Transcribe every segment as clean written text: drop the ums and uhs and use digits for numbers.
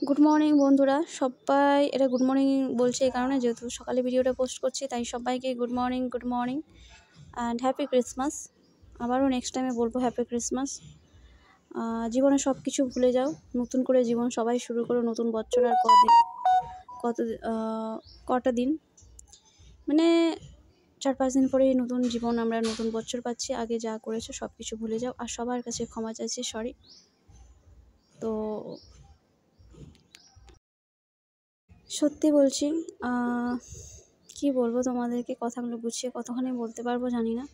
Good morning বন্ধুরা, সবাই এটা গুড মর্নিং বলছে এই কারণে যেহেতু সকালে ভিডিওটা পোস্ট করছি, তাই সবাইকে good morning and happy Christmas. আবারও নেক্সট টাইমে বলবো হ্যাপি ক্রিসমাস। জীবনে সব কিছু ভুলে যাও, নতুন করে জীবন সবাই শুরু করো। নতুন বছর আর কটা দিন, মানে 4-5 দিন পরেই নতুন জীবন, আমরা নতুন বছর পাচ্ছি। আগে যা করেছো সব কিছু ভুলে যাও আর সবার কাছে ক্ষমা চাইছি, সরি। তো সত্যি বলছি, কি বলবো তোমাদেরকে, কথাগুলো গুছিয়ে কতখানি বলতে পারবো জানি না।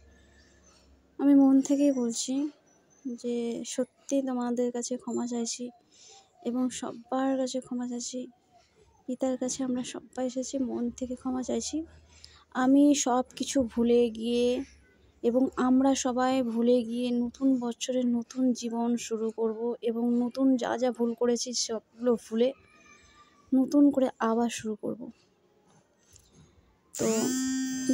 আমি মন থেকেই বলছি যে সত্যি তোমাদের কাছে ক্ষমা চাইছি এবং সবার কাছে ক্ষমা চাইছি। পিতার কাছে আমরা সবাই এসেছি, মন থেকে ক্ষমা চাইছি। আমি সব কিছু ভুলে গিয়ে এবং আমরা সবাই ভুলে গিয়ে নতুন বছরের নতুন জীবন শুরু করব এবং নতুন যা যা ভুল করেছি সবগুলো ভুলে নতুন করে আবার শুরু করব। তো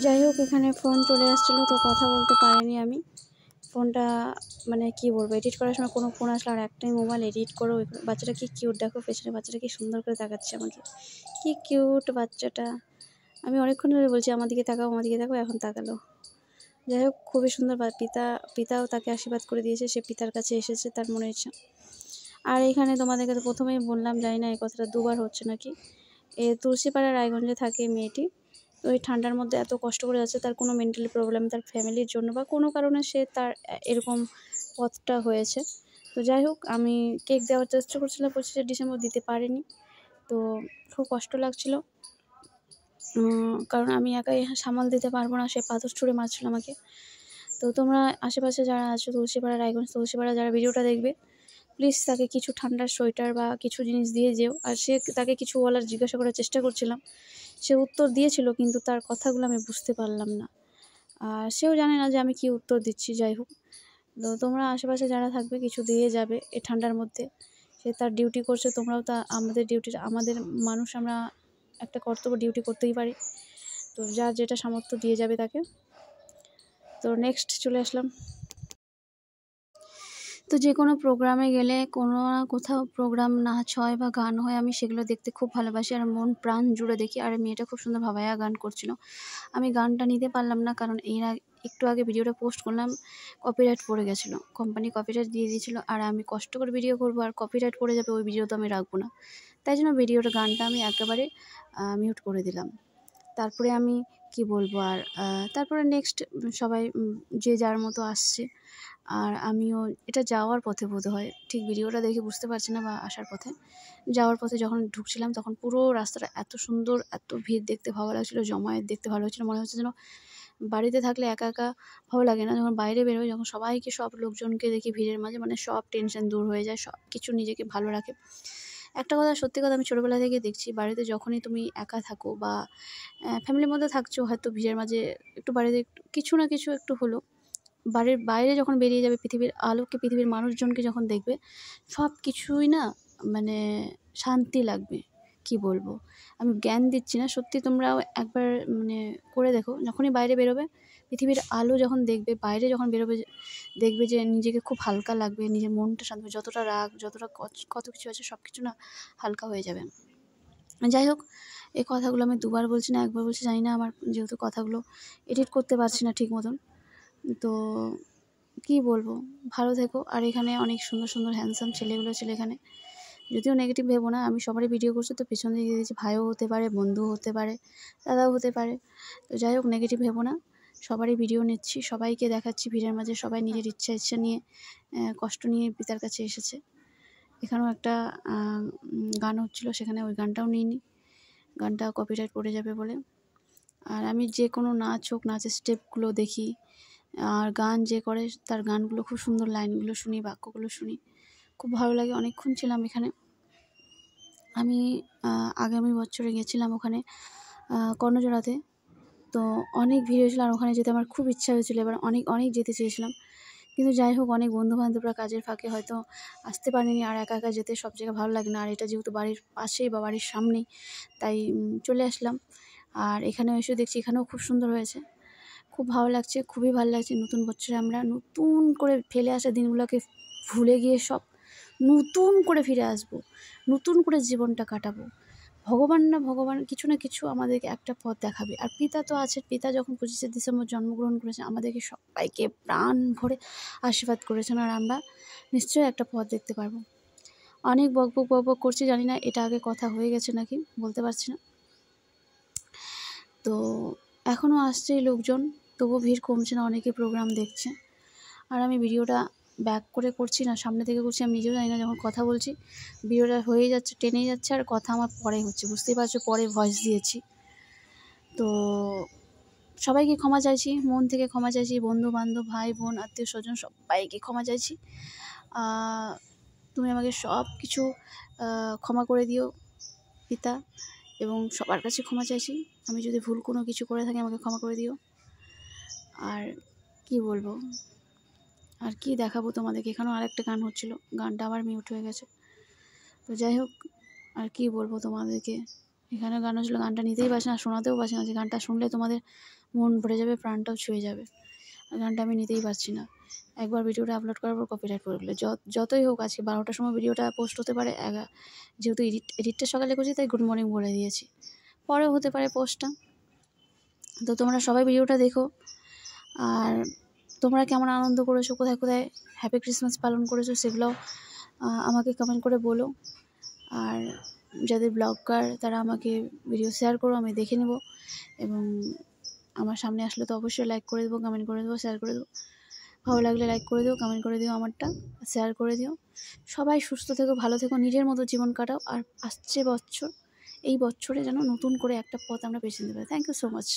যাই হোক, এখানে ফোন চলে আসছিলো, তো কথা বলতে পারিনি আমি। ফোনটা মানে কি বলবো, এডিট করার সময় কোনো ফোন আসলে আর একটাই মোবাইল এডিট করো। বাচ্চাটা কি কিউট, দেখো পেছনে বাচ্চাটা কি সুন্দর করে তাকাচ্ছে আমাকে, কি কিউট বাচ্চাটা। আমি অনেকক্ষণ ধরে বলছি আমার দিকে তাকাও, এখন তাকালো। যাই হোক, খুবই সুন্দর। পিতাও তাকে আশীর্বাদ করে দিয়েছে, সে পিতার কাছে এসেছে তার মনের ইচ্ছা। আর এখানে তোমাদেরকে তো প্রথমেই বললাম, জানি না এই কথাটা দুবার হচ্ছে নাকি, তুলসীপাড়া রায়গঞ্জে থাকে মেয়েটি। তো এই ঠান্ডার মধ্যে এত কষ্ট করে যাচ্ছে, তার কোনো মেন্টালি প্রবলেম, তার ফ্যামিলির জন্য বা কোনো কারণে সে তার এরকম পথটা হয়েছে। তো যাই হোক, আমি কেক দেওয়ার চেষ্টা করছিলাম 25শে ডিসেম্বর, দিতে পারিনি। তো খুব কষ্ট লাগছিল, কারণ আমি একাই সামাল দিতে পারবো না, সে পাথর ছুঁড়ে মারছিল আমাকে। তো তোমরা আশেপাশে যারা আছো, তুলসীপাড়া রায়গঞ্জ, তুলসীপাড়া যারা ভিডিওটা দেখবে, প্লিজ তাকে কিছু ঠান্ডার সোয়েটার বা কিছু জিনিস দিয়ে যেও। আর তাকে কিছু বলার জিজ্ঞাসা করার চেষ্টা করছিলাম, সে উত্তর দিয়েছিল কিন্তু তার কথাগুলো আমি বুঝতে পারলাম না, আর সেও জানে না যে আমি কি উত্তর দিচ্ছি। যাই হোক, তো তোমরা আশেপাশে যারা থাকবে কিছু দিয়ে যাবে এই ঠান্ডার মধ্যে। সে তার ডিউটি করছে, তোমরাও আমাদের মানুষ, আমরা একটা কর্তব্য, ডিউটি করতেই পারি। তো যার যেটা সামর্থ্য দিয়ে যাবে তাকে। তো নেক্সট চলে আসলাম। তো যে কোনো প্রোগ্রামে গেলে কোনো না কোথাও প্রোগ্রাম নাচ হয় বা গান হয়, আমি সেগুলো দেখতে খুব ভালোবাসি আর মন প্রাণ জুড়ে দেখি। আর মেয়েটা খুব সুন্দর ভাবায়া গান করছিল, আমি গানটা নিতে পারলাম না, কারণ একটু আগে ভিডিওটা পোস্ট করলাম, কপিরাইট পড়ে গেছিলো, কোম্পানি কপিরাইট দিয়ে দিয়েছিলো। আর আমি কষ্ট করে ভিডিও করবো আর কপিরাইট পড়ে যাবে, ওই ভিডিও তো আমি রাখবো না। তাই জন্য গানটা আমি একেবারে মিউট করে দিলাম। তারপরে আমি কি বলবো আর, তারপরে নেক্সট সবাই যে যার মতো আসছে। আর আমিও এটা যাওয়ার পথে বোধহয়, ঠিক ভিডিওটা দেখে বুঝতে পারছি না, বা আসার পথে, যাওয়ার পথে যখন ঢুকছিলাম তখন পুরো রাস্তাটা এত সুন্দর, এত ভিড় দেখতে ভালো লাগছিলো, জমায়েত দেখতে ভালো লাগছিলো। মনে হচ্ছে যেন বাড়িতে থাকলে একা একা ভালো লাগে না, যখন বাইরে বেরোয়, যখন সবাইকে, সব লোকজনকে দেখি ভিড়ের মাঝে, মানে সব টেনশন দূর হয়ে যায়, সব কিছু নিজেকে ভালো রাখে। একটা কথা, সত্যি কথা, আমি ছোটোবেলা থেকে দেখছি, বাড়িতে যখনই তুমি একা থাকো বা ফ্যামিলির মধ্যে থাকছো, হয়তো ভিড়ের মাঝে একটু বাড়িতে কিছু না কিছু একটু হলো, বাড়ির বাইরে যখন বেরিয়ে যাবে, পৃথিবীর আলোকে, পৃথিবীর মানুষজনকে যখন দেখবে, সব কিছুই না মানে শান্তি লাগবে। কি বলবো, আমি জ্ঞান দিচ্ছি না, সত্যি তোমরাও একবার মানে করে দেখো। যখনই বাইরে বেরোবে, পৃথিবীর আলো যখন দেখবে, বাইরে যখন বেরোবে, দেখবে যে নিজেকে খুব হালকা লাগবে, নিজের মনটা শান্ত, যতটা রাগ, যতটা কত কিছু আছে সব কিছু না হালকা হয়ে যাবে। যাই হোক, এই কথাগুলো আমি দুবার বলছি না একবার বলছি, জানি না, আমার যেহেতু কথাগুলো এডিট করতে পারছি না ঠিক মতন। তো কি বলবো, ভালো থেকো। আর এখানে অনেক সুন্দর সুন্দর হ্যান্ডসাম ছেলেগুলো ছিল এখানে, যদিও নেগেটিভ ভেবো না, আমি সবারই ভিডিও করছি, তো পেছন দিকে দিয়েছি, ভাইও হতে পারে, বন্ধুও হতে পারে, দাদাও হতে পারে। তো যাই হোক, নেগেটিভ ভেবো না, সবারই ভিডিও নিচ্ছি, সবাইকে দেখাচ্ছি ভিড়ের মাঝে, সবাই নিজের ইচ্ছা নিয়ে, কষ্ট নিয়ে পিতার কাছে এসেছে। এখানেও একটা গান হচ্ছিলো, সেখানে ওই গানটাও নিইনি, গানটা কপিরাইট পড়ে যাবে বলে। আর আমি যে কোনো নাচ হোক, নাচের স্টেপগুলো দেখি, আর গান যে করে তার গানগুলো খুব সুন্দর, লাইনগুলো শুনি, বাক্যগুলো শুনি, খুব ভালো লাগে। অনেকক্ষণ ছিলাম এখানে। আমি আগামী বছরে গেছিলাম ওখানে কর্ণজোড়াতে, তো অনেক ভিড় হয়েছিল, আর ওখানে যেতে আমার খুব ইচ্ছা হয়েছিল, এবার অনেক যেতে চেয়েছিলাম, কিন্তু যাই হোক, অনেক বন্ধুবান্ধবরা কাজের ফাঁকে হয়তো আসতে পারেনি, আর একা একা যেতে সব জায়গায় ভালো লাগে না, আর এটা যেহেতু বাড়ির পাশেই বা বাড়ির সামনেই, তাই চলে আসলাম। আর এখানে এসে দেখছি এখানেও খুব সুন্দর হয়েছে, খুব ভালো লাগছে, খুবই ভালো লাগছে। নতুন বছরে আমরা নতুন করে ফেলে আসা দিনগুলোকে ভুলে গিয়ে সব নতুন করে ফিরে আসব, নতুন করে জীবনটা কাটাবো। ভগবান কিছু না কিছু আমাদেরকে একটা পথ দেখাবে। আর পিতা তো আছে, পিতা যখন 25শে ডিসেম্বর জন্মগ্রহণ করেছেন আমাদেরকে সবাইকে প্রাণ ভরে আশীর্বাদ করেছেন, আর আমরা নিশ্চয়ই একটা পথ দেখতে পারবো। অনেক বকবক করছি, জানি না এটা আগে কথা হয়ে গেছে নাকি, বলতে পারছি না। তো এখনও আসছে লোকজন, তবুও ভিড় কমছে না, অনেকে প্রোগ্রাম দেখছে। আর আমি ভিডিওটা ব্যাক করে করছি না, সামনে থেকে করছি, আমি নিজেও জানি না। যখন কথা বলছি ভিডিওটা হয়ে যাচ্ছে, টেনে যাচ্ছে, আর কথা আমার পরে হচ্ছে, বুঝতেই পারছো, পরে ভয়েস দিয়েছি। তো সবাইকে ক্ষমা চাইছি, মন থেকে ক্ষমা চাইছি, বন্ধু বান্ধব, ভাই বোন, আত্মীয় স্বজন, সবাইকে ক্ষমা চাইছি। তুমি আমাকে সব কিছু ক্ষমা করে দিও পিতা, এবং সবার কাছে ক্ষমা চাইছি। আমি যদি ভুল কোনো কিছু করে থাকি আমাকে ক্ষমা করে দিও। আর কি বলবো, আর কি দেখাবো তোমাদেরকে, এখানেও আরেকটা গান হচ্ছিল, গানটা আবার মিউট হয়ে গেছে। তো যাই হোক, আর কি বলবো তোমাদেরকে, এখানে গান হচ্ছিলো, গানটা নিতেই পারছি না, শোনাতেও পারছি না, যে গানটা শুনলে তোমাদের মন ভরে যাবে, প্রাণটাও ছুঁয়ে যাবে। আর গানটা আমি নিতেই পারছি না। একবার ভিডিওটা আপলোড করার পর কপিরাইট করে দিল। যতই হোক, আজকে 12টার সময় ভিডিওটা পোস্ট হতে পারে, যেহেতু এডিটটা সকালে করছি তাই গুড মর্নিং বলে দিয়েছি, পরেও হতে পারে পোস্টটা। তো তোমরা সবাই ভিডিওটা দেখো, আর তোমরা কেমন আনন্দ করেছো, কোথায় কোথায় হ্যাপি ক্রিসমাস পালন করেছো সেগুলোও আমাকে কমেন্ট করে বলো। আর যাদের ব্লগার তারা আমাকে ভিডিও শেয়ার করো, আমি দেখে নেব, এবং আমার সামনে আসলে তো অবশ্যই লাইক করে দেবো, কমেন্ট করে দেবো, শেয়ার করে দেবো। ভালো লাগলে লাইক করে দিও, কমেন্ট করে দিও, আমারটা শেয়ার করে দিও। সবাই সুস্থ থেকো, ভালো থেকো, নিজের মতো জীবন কাটাও। আর আসছে বছর, এই বছরে যেন নতুন করে একটা পথ আমরা বেছে নিতে পারি। Thank you so much.